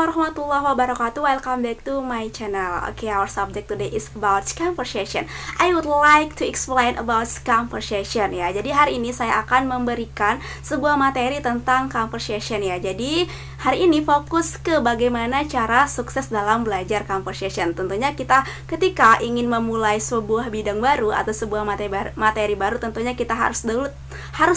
warahmatullahi wabarakatuh. Welcome back to my channel. Okay, our subject today is about conversation. I would like to explain about conversation ya. Jadi hari ini saya akan memberikan sebuah materi tentang conversation ya. Jadi hari ini fokus ke bagaimana cara sukses dalam belajar conversation. Tentunya kita ketika ingin memulai sebuah bidang baru atau sebuah materi baru, tentunya kita harus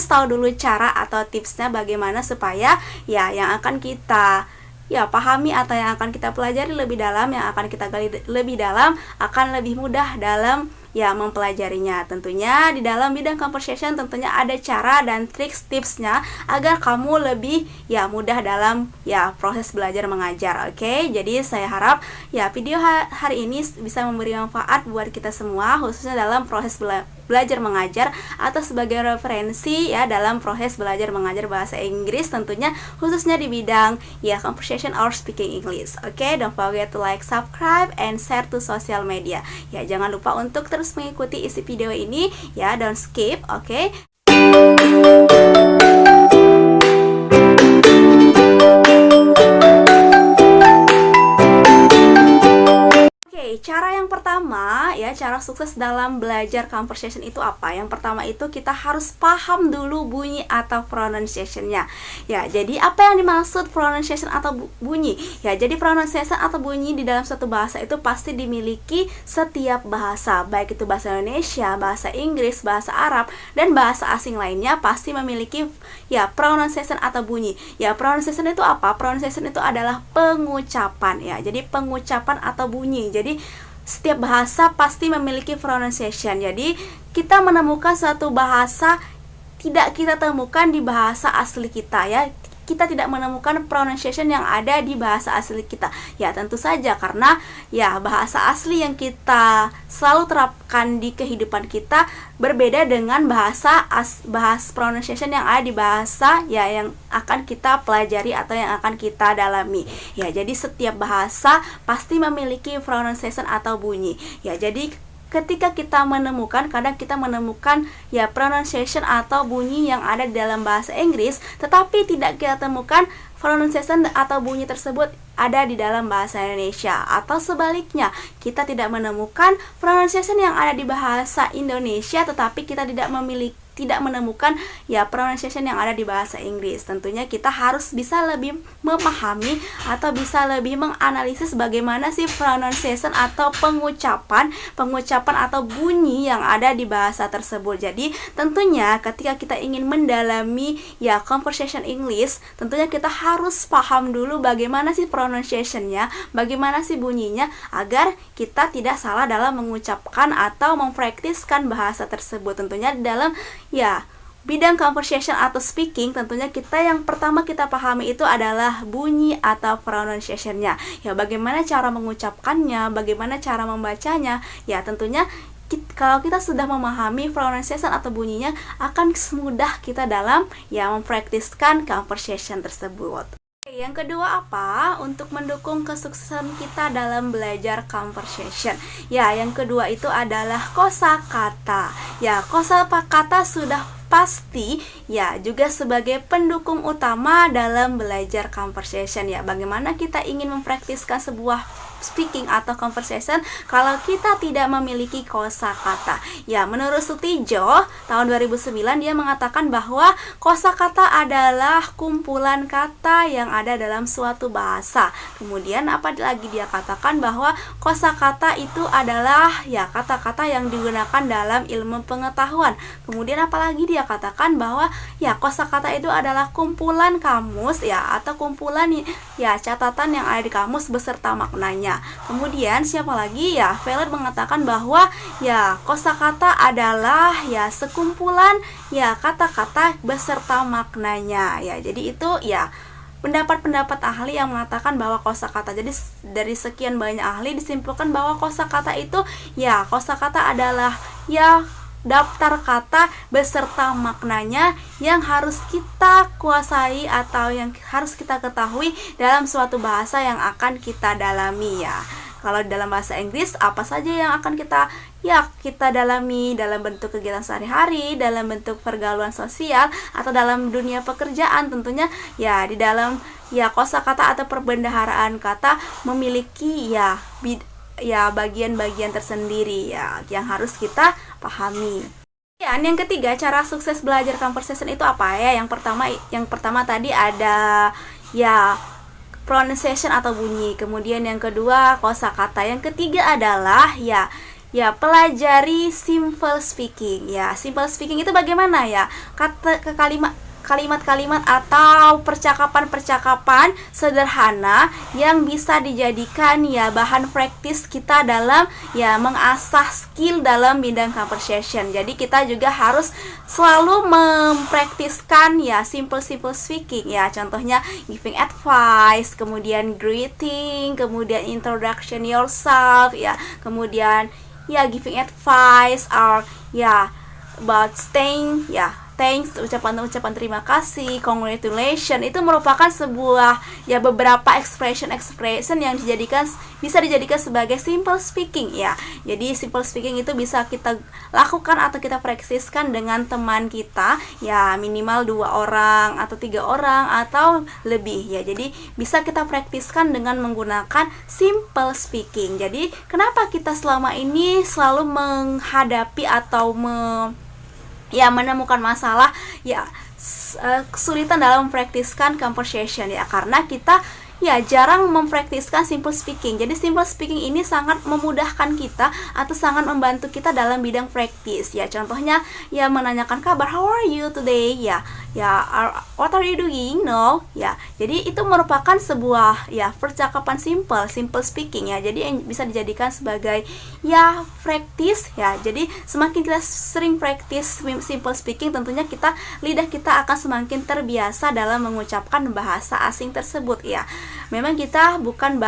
tahu dulu cara atau tipsnya bagaimana supaya ya yang akan kita pahami atau yang akan kita pelajari lebih dalam, yang akan kita gali lebih dalam, akan lebih mudah dalam mempelajarinya. Tentunya di dalam bidang conversation tentunya ada cara dan tipsnya agar kamu lebih mudah dalam proses belajar mengajar. Oke, jadi saya harap video hari ini bisa memberi manfaat buat kita semua, khususnya dalam proses belajar mengajar atau sebagai referensi dalam proses belajar mengajar bahasa Inggris, tentunya khususnya di bidang conversation or speaking English. Oke, don't forget to like, subscribe, and share to social media. Jangan lupa untuk terus mengikuti isi video ini don't skip. Oke. Cara yang pertama cara sukses dalam belajar conversation itu apa? Yang pertama itu kita harus paham dulu bunyi atau pronunciation-nya. Jadi apa yang dimaksud pronunciation atau bunyi? Jadi pronunciation atau bunyi di dalam suatu bahasa itu pasti dimiliki setiap bahasa, baik itu bahasa Indonesia, bahasa Inggris, bahasa Arab, dan bahasa asing lainnya pasti memiliki pronunciation atau bunyi. Pronunciation itu apa? Pronunciation itu adalah pengucapan Jadi pengucapan atau bunyi. Jadi setiap bahasa pasti memiliki pronunciation. Jadi kita menemukan suatu bahasa tidak kita temukan di bahasa asli kita Kita tidak menemukan pronunciation yang ada di bahasa asli kita. Tentu saja karena bahasa asli yang kita selalu terapkan di kehidupan kita berbeda dengan bahasa pronunciation yang ada di bahasa yang akan kita pelajari atau yang akan kita dalami. Jadi setiap bahasa pasti memiliki pronunciation atau bunyi. Jadi ketika kita menemukan, kadang kita menemukan pronunciation atau bunyi yang ada di dalam bahasa Inggris, tetapi tidak kita temukan pronunciation atau bunyi tersebut ada di dalam bahasa Indonesia. Atau sebaliknya, kita tidak menemukan pronunciation yang ada di bahasa Indonesia, tetapi kita tidak menemukan pronunciation yang ada di bahasa Inggris. Tentunya kita harus bisa lebih memahami atau bisa lebih menganalisis bagaimana sih pronunciation atau pengucapan atau bunyi yang ada di bahasa tersebut. Jadi tentunya ketika kita ingin mendalami conversation English, tentunya kita harus paham dulu bagaimana sih pronunciation-nya, bagaimana sih bunyinya, agar kita tidak salah dalam mengucapkan atau mempraktiskan bahasa tersebut. Tentunya di dalam bidang conversation atau speaking, tentunya yang pertama kita pahami itu adalah bunyi atau pronunciation-nya. Bagaimana cara mengucapkannya, bagaimana cara membacanya. Tentunya kalau kita sudah memahami pronunciation atau bunyinya, akan mudah kita dalam mempraktiskan conversation tersebut. Yang kedua apa? Untuk mendukung kesuksesan kita dalam belajar conversation. Yang kedua itu adalah kosakata. Kosakata sudah pasti juga sebagai pendukung utama dalam belajar conversation. Bagaimana kita ingin mempraktiskan sebuah speaking atau conversation kalau kita tidak memiliki kosakata. Menurut Sutijo tahun 2009 dia mengatakan bahwa kosakata adalah kumpulan kata yang ada dalam suatu bahasa. Kemudian apa lagi dia katakan bahwa kosakata itu adalah kata-kata yang digunakan dalam ilmu pengetahuan. Kemudian apalagi dia katakan bahwa kosakata itu adalah kumpulan kamus atau kumpulan catatan yang ada di kamus beserta maknanya. Kemudian siapa lagi Violet mengatakan bahwa kosakata adalah sekumpulan kata-kata beserta maknanya. Jadi itu pendapat-pendapat ahli yang mengatakan bahwa kosakata. Jadi dari sekian banyak ahli disimpulkan bahwa kosakata itu kosakata adalah daftar kata beserta maknanya yang harus kita kuasai atau yang harus kita ketahui dalam suatu bahasa yang akan kita dalami Kalau dalam bahasa Inggris, apa saja yang akan kita dalami dalam bentuk kegiatan sehari-hari, dalam bentuk pergaulan sosial, atau dalam dunia pekerjaan. Tentunya ya di dalam kosakata atau perbendaharaan kata memiliki bagian-bagian tersendiri ya yang harus kita pahami. Yang ketiga, cara sukses belajar conversation itu apa ya? Yang pertama tadi ada pronunciation atau bunyi. Kemudian yang kedua kosakata. Yang ketiga adalah pelajari simple speaking. Ya, simple speaking itu bagaimana ya? Kalimat-kalimat atau percakapan-percakapan sederhana yang bisa dijadikan bahan praktis kita dalam mengasah skill dalam bidang conversation. Jadi kita juga harus selalu mempraktiskan simple speaking ya. Contohnya giving advice, kemudian greeting, kemudian introduction yourself ya. Kemudian giving advice or about staying thanks, ucapan terima kasih, congratulations, itu merupakan sebuah beberapa expression yang bisa dijadikan sebagai simple speaking ya. Jadi simple speaking itu bisa kita lakukan atau kita praksiskan dengan teman kita minimal 2 orang atau 3 orang atau lebih ya. Jadi bisa kita praktiskan dengan menggunakan simple speaking. Jadi kenapa kita selama ini selalu menghadapi atau menemukan masalah kesulitan dalam mempraktiskan conversation ya, karena kita jarang mempraktiskan simple speaking. Jadi simple speaking ini sangat memudahkan kita atau sangat membantu kita dalam bidang praktis ya. Contohnya menanyakan kabar, how are you today what are you doing no ya. Jadi itu merupakan sebuah percakapan simple speaking ya. Jadi yang bisa dijadikan sebagai praktis ya. Jadi semakin kita sering praktis simple speaking, tentunya lidah kita akan semakin terbiasa dalam mengucapkan bahasa asing tersebut ya. Memang kita bukan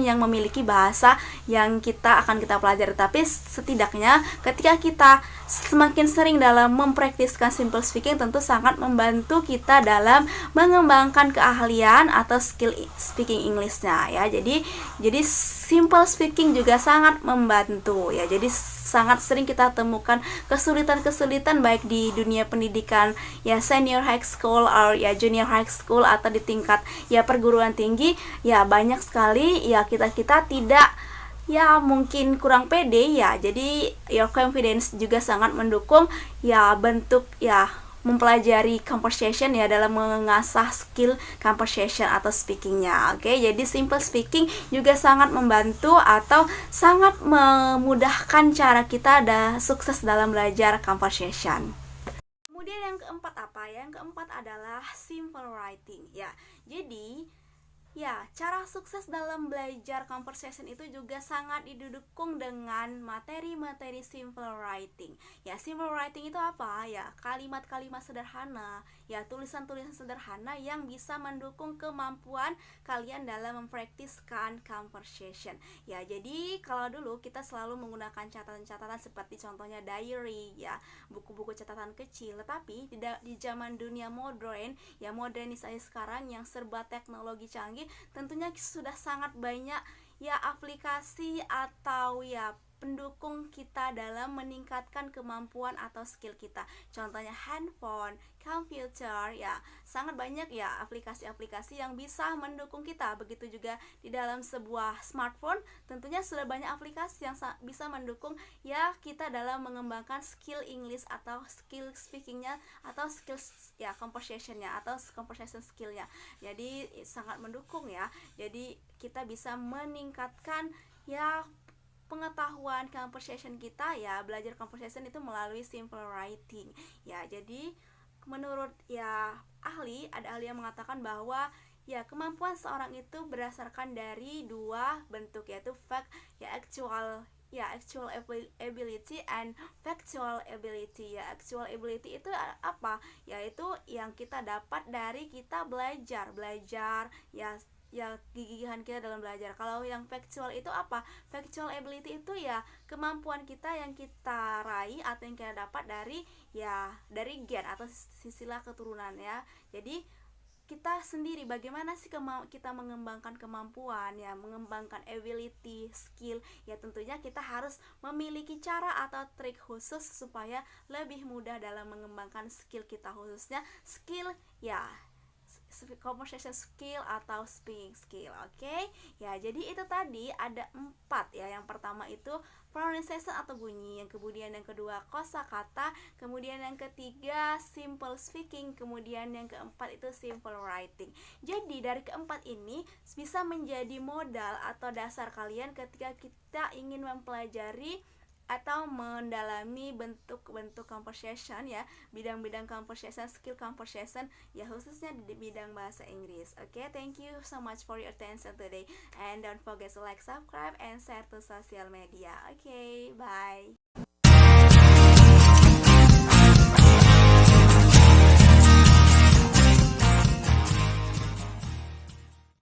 yang memiliki bahasa yang kita pelajari, tapi setidaknya ketika kita semakin sering dalam mempraktiskan simple speaking, tentu sangat membantu kita dalam mengembangkan keahlian atau skill speaking English-nya ya. Jadi simple speaking juga sangat membantu ya. Jadi sangat sering kita temukan kesulitan-kesulitan baik di dunia pendidikan senior high school or junior high school atau di tingkat perguruan tinggi banyak sekali kita tidak mungkin kurang pede ya. Jadi your confidence juga sangat mendukung bentuk mempelajari conversation dalam mengasah skill conversation atau speakingnya. Oke, jadi simple speaking juga sangat membantu atau sangat memudahkan cara kita sukses dalam belajar conversation. Kemudian yang keempat apa? Yang keempat adalah simple writing ya. Jadi cara sukses dalam belajar conversation itu juga sangat didukung dengan materi-materi simple writing. Simple writing itu apa? Kalimat-kalimat sederhana, tulisan-tulisan sederhana yang bisa mendukung kemampuan kalian dalam mempraktiskan conversation. Jadi kalau dulu kita selalu menggunakan catatan-catatan seperti contohnya diary buku-buku catatan kecil. Tetapi di zaman dunia modernisasi sekarang yang serba teknologi canggih, tentunya sudah sangat banyak aplikasi atau pendukung kita dalam meningkatkan kemampuan atau skill kita. Contohnya handphone, komputer sangat banyak aplikasi-aplikasi yang bisa mendukung kita. Begitu juga di dalam sebuah smartphone, tentunya sudah banyak aplikasi yang bisa mendukung kita dalam mengembangkan skill English atau skill speakingnya atau skill conversationnya atau conversation skillnya. Jadi sangat mendukung ya. Jadi kita bisa meningkatkan pengetahuan conversation kita belajar conversation itu melalui simple writing Jadi menurut ahli, ada ahli yang mengatakan bahwa kemampuan seorang itu berdasarkan dari 2 bentuk, yaitu actual ability and factual ability. Actual ability itu apa? Yaitu yang kita dapat dari kita belajar kegigihan kita dalam belajar. Kalau yang factual itu apa? Factual ability itu kemampuan kita yang kita raih atau yang kita dapat dari gen atau silsilah keturunan Jadi kita sendiri bagaimana sih kita mengembangkan kemampuan ya, mengembangkan ability, skill ya, tentunya kita harus memiliki cara atau trik khusus supaya lebih mudah dalam mengembangkan skill kita, khususnya skill ya conversation skill atau speaking skill. Oke. Ya, jadi itu tadi ada 4 ya. Yang pertama itu pronunciation atau bunyi, yang kemudian yang kedua kosakata, kemudian yang ketiga simple speaking, kemudian yang keempat itu simple writing. Jadi dari keempat ini bisa menjadi modal atau dasar kalian ketika kita ingin mempelajari atau mendalami bentuk-bentuk conversation ya, bidang-bidang conversation, skill conversation ya, khususnya di bidang bahasa Inggris. Oke, thank you so much for your attention today, and don't forget to like, subscribe, and share to social media. Oke, bye.